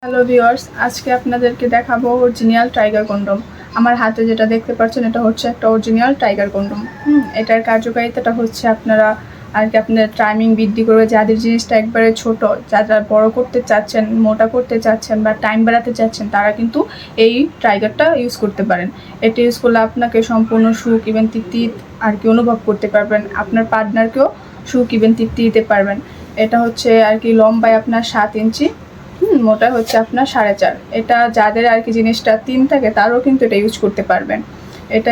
Hello viewers, আজকে আপনাদেরকে দেখাবো অরিজিনাল টাইগার কন্ডম। আমার হাতে যেটা দেখতে পাচ্ছেন এটা হচ্ছে একটা অরিজিনাল টাইগার কন্ডম। এটার কার্যকারিতাটা হচ্ছে আপনারা আপনাদের টাইমিং বৃদ্ধি করবে। যাদের জিনিসটা একবারে ছোট, যারা বড় করতে চাচ্ছেন, মোটা করতে চাচ্ছেন বা টাইম বাড়াতে চাচ্ছেন, তারা কিন্তু এই টাইগারটা ইউজ করতে পারেন। এটা ইউজ করলে আপনাকে সম্পূর্ণ সুখ ইভেন তৃপ্তি অনুভব করতে পারবেন। আপনার পার্টনারকেও সুখ ইভেন তৃপ্তি দিতে পারবেন। এটা হচ্ছে লম্বায় আপনার 7 ইঞ্চি, মোটা হচ্ছে আপনার 4.5। এটা যাদের জিনিসটা 3 থাকে তারাও কিন্তু এটা ইউজ করতে পারবেন। এটা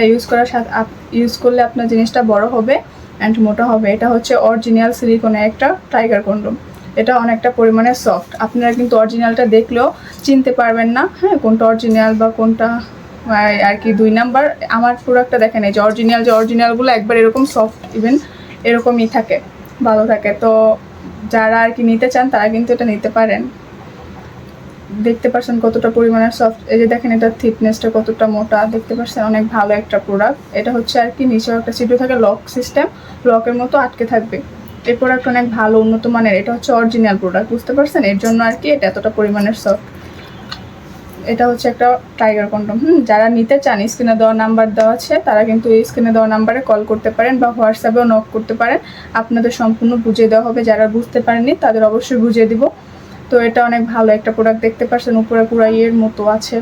ইউজ করলে আপনার জিনিসটা বড় হবে অ্যান্ড মোটা হবে। এটা হচ্ছে অরিজিনাল সিলিকনের একটা টাইগার কন্ডম। এটা অনেকটা পরিমাণে সফট। আপনারা কিন্তু অরিজিনালটা দেখলেও চিনতে পারবেন না, কোনটা অরিজিনাল বা কোনটা 2 নাম্বার। আমার প্রোডাক্টটা দেখেন, এই যে অরিজিনালগুলো একবার এরকম সফট ইভেন এরকমই থাকে, ভালো থাকে। তো যারা নিতে চান তারা কিন্তু এটা নিতে পারেন। দেখতে পাচ্ছেন কতটা পরিমাণের সফট। এই যে দেখেন এটার থিকনেসটা কতটা মোটা, দেখতে পাচ্ছেন অনেক ভালো একটা প্রোডাক্ট। এটা হচ্ছে নিচেও একটা সিটও থাকে, লক সিস্টেম, লকের মতো আটকে থাকবে। এই প্রোডাক্ট অনেক ভালো, উন্নত মানের। এটা হচ্ছে অরিজিনাল প্রোডাক্ট, বুঝতে পারছেন? এর জন্য এটা এতটা পরিমাণের সফট। এটা হচ্ছে একটা টাইগার কন্ডম। যারা নিতে চান স্ক্রিনে দেওয়া নাম্বার দেওয়া আছে, তারা কিন্তু এই স্ক্রিনে দেওয়া নাম্বারে কল করতে পারেন বা হোয়াটসঅ্যাপেও নক করতে পারেন। আপনাদের সম্পূর্ণ বুঝিয়ে দেওয়া হবে। যারা বুঝতে পারেননি তাদের অবশ্যই বুঝিয়ে দিব। তো এটা অনেক ভালো একটা প্রোডাক্ট। দেখতে পাচ্ছেন উপরে পুরো এর মতো আছে,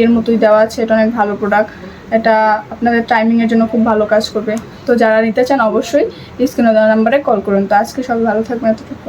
এর মতোই দেওয়া আছে। এটা অনেক ভালো প্রোডাক্ট। এটা আপনাদের টাইমিংয়ের জন্য খুব ভালো কাজ করবে। তো যারা নিতে চান অবশ্যই স্ক্রিনে দেওয়া নাম্বারে কল করুন। তো আজকে সবাই ভালো থাকবেন। এতটুকু